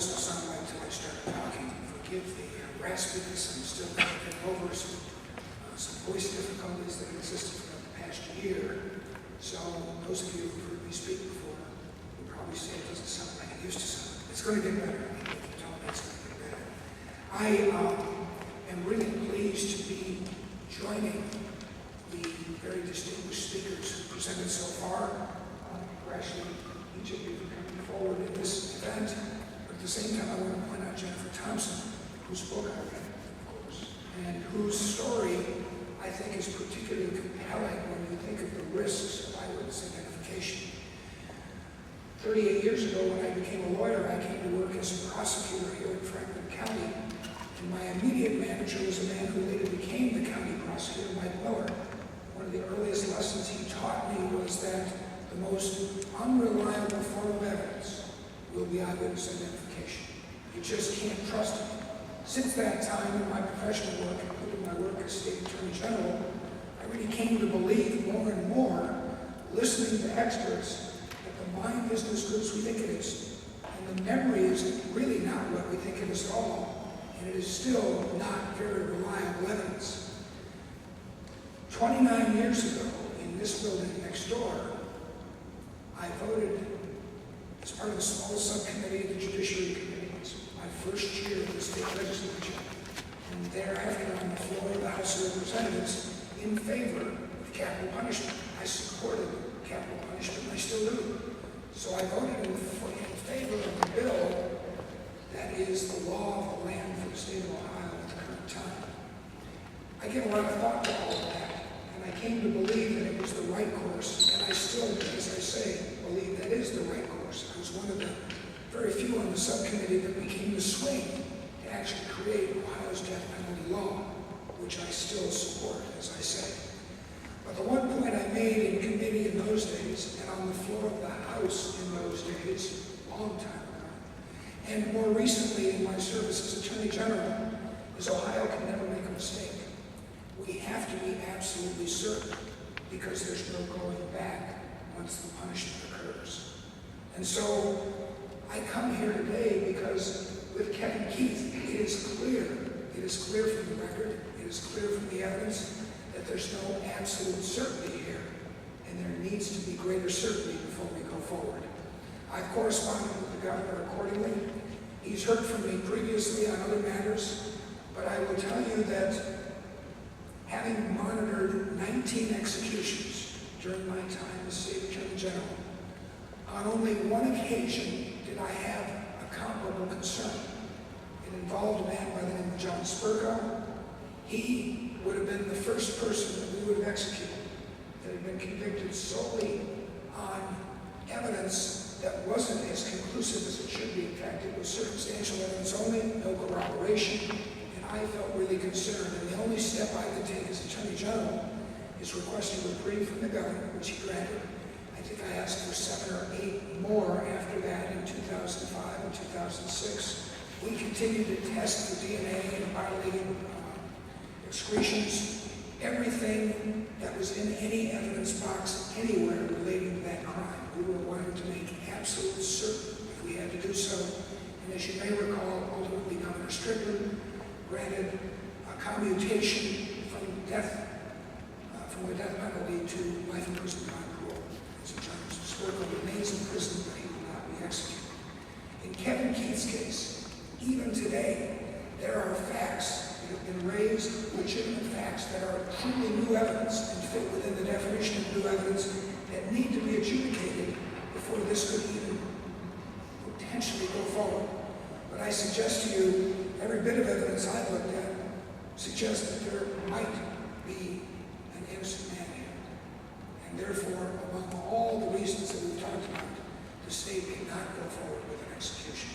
this will sound like until I start talking. Forgive the raspiness. I'm still kind of getting over some voice difficulties that have existed for the past year. So those of you who've heard me speak before will probably say it doesn't sound like it used to sound. It's going to get better. I mean, if you tell me it's going to get better. I am really pleased to be joining the very distinguished speakers who presented so far. Actually, each of you for coming forward in this event. But at the same time, I want to point out Jennifer Thompson, whose book I read, of course, and whose story I think is particularly compelling when you think of the risks of eyewitness identification. 38 years ago, when I became a lawyer, I came to work as a prosecutor here in Franklin County, and my immediate manager was a man who later became the county prosecutor, Mike Miller. One of the earliest lessons he taught me was that the most unreliable form of evidence will be eyewitness identification. You just can't trust it. Since that time in my professional work, including my work as State Attorney General, I really came to believe more and more, listening to experts, that the mind isn't as good as we think it is. And the memory is really not what we think it is at all. And it is still not very reliable evidence. 29 years ago, in this building next door, I voted as part of a small subcommittee of the Judiciary Committee. It was my first year of the state legislature. And thereafter, on the floor of the House of Representatives, in favor of capital punishment. I supported capital punishment, and I still do. So I voted in favor of the bill that is the law of the land for the state of Ohio at the current time. I gave a lot of thought to all of that. And I came to believe that it was the right course, and I still, as I say, believe that is the right course. I was one of the very few on the subcommittee that became the swing to actually create Ohio's death penalty law, which I still support, as I say. But the one point I made in committee in those days, and on the floor of the House in those days, a long time ago, and more recently in my service as Attorney General, is Ohio can never make a mistake. We have to be absolutely certain, because there's no going back once the punishment occurs. And so I come here today because with Kevin Keith, it is clear from the record, it is clear from the evidence that there's no absolute certainty here, and there needs to be greater certainty before we go forward. I've corresponded with the governor accordingly. He's heard from me previously on other matters, but I will tell you that having monitored 19 executions during my time as State Attorney General, on only one occasion did I have a comparable concern. It involved a man by the name of John Spurgo. He would have been the first person that we would have executed that had been convicted solely on evidence that wasn't as conclusive as it should be. In fact, it was circumstantial evidence only, no corroboration. I felt really concerned, and the only step I could take as Attorney General is requesting a reprieve from the governor, which he granted. I think I asked for 7 or 8 more after that in 2005 and 2006. We continued to test for DNA and bodily excretions, everything that was in any evidence box anywhere relating to that crime. We were wanting to make absolute certain if we had to do so. And as you may recall, ultimately Governor Strickland granted a commutation from the death penalty to life imprisonment on parole. So John Spurgo remains in prison, but he will not be executed. In Kevin Keith's case, even today, there are facts that have been raised, legitimate facts that are truly new evidence and fit within the definition of new evidence that need to be adjudicated before this could even potentially go forward. But I suggest to you, every bit of evidence I've looked at suggests that there might be an innocent man here. And therefore, among all the reasons that we've talked about, the state cannot go forward with an execution.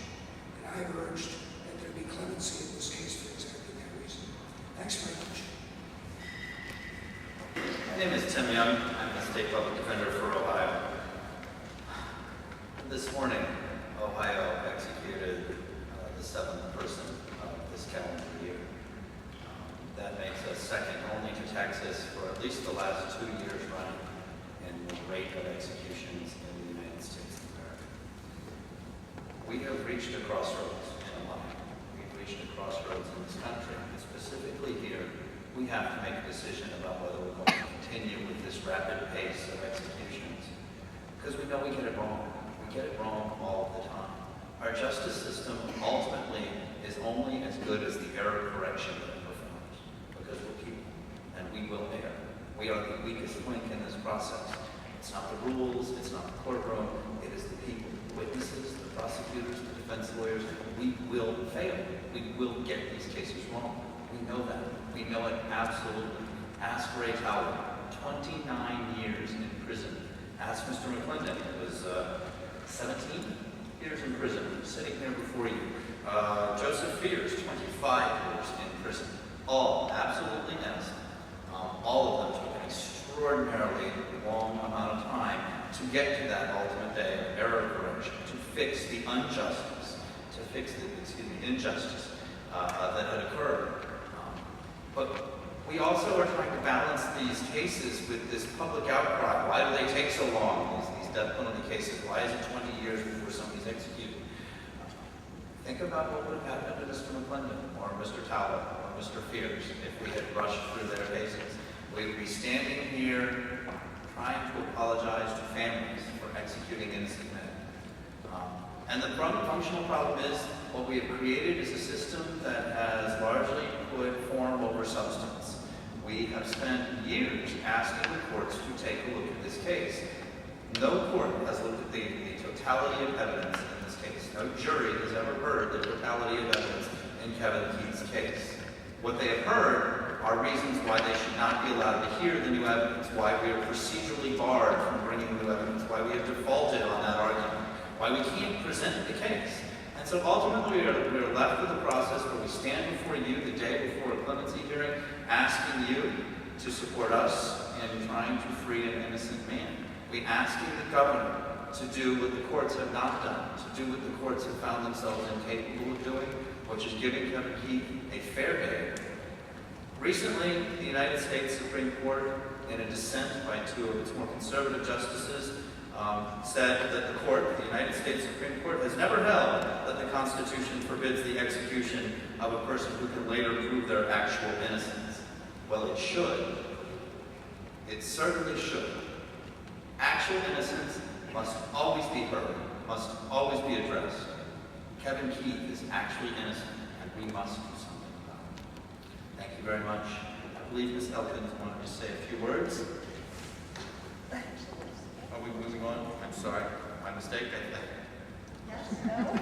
And I've urged that there be clemency in this case for exactly that reason. Thanks very much. My name is Tim Young. I'm the State Public Defender for Ohio. This morning, Ohio executed the 7th person of this calendar year. That makes us second only to Texas for at least the last 2 years running in the rate of executions in the United States of America. We have reached a crossroads in life. We've reached a crossroads in this country. And specifically here, we have to make a decision about whether we're going to continue with this rapid pace of executions. Because we know we get it wrong. We get it wrong all the time. Our justice system ultimately is only as good as the error correction that it performs. Because we're people, and we will err. We are the weakest link in this process. It's not the rules, it's not the courtroom, it is the people, the witnesses, the prosecutors, the defense lawyers. We will fail. We will get these cases wrong. We know that. We know it absolutely. Ask Ray Tower, 29 years in prison. Ask Mr. McClendon, it was 17 years in prison, sitting here before you. Joseph Fears, 25 years in prison. All absolutely innocent. All of them took an extraordinarily long amount of time to get to that ultimate day of error correction, to fix the injustice, injustice that had occurred. But we also are trying to balance these cases with this public outcry. Why do they take so long, these death penalty cases? Why is it 20 years before somebody's executed? Think about what would have happened to Mr. McClendon or Mr. Tower or Mr. Fears if we had rushed through their cases. We would be standing here trying to apologize to families for executing innocent men. And the functional problem is what we have created is a system that has largely put form over substance. We have spent years asking the courts to take a look at this case. No court has looked at the totality of evidence in this case. No jury has ever heard the totality of evidence in Kevin Keith's case. What they have heard are reasons why they should not be allowed to hear the new evidence, why we are procedurally barred from bringing new evidence, why we have defaulted on that argument, why we can't present the case. And so ultimately we are left with a process where we stand before you the day before a clemency hearing, asking you to support us in trying to free an innocent man. We asking the governor to do what the courts have not done, to do what the courts have found themselves incapable of doing, which is giving Kevin Keith a fair day. Recently, the United States Supreme Court, in a dissent by two of its more conservative justices, said that the United States Supreme Court has never held that the Constitution forbids the execution of a person who can later prove their actual innocence. Well, it should. It certainly should. Actual innocence must always be heard, must always be addressed. Kevin Keith is actually innocent, and we must do something about it. Thank you very much. I believe Ms. Elkins wanted to say a few words. Are we moving on? I'm sorry. My mistake, I think. Yes, no.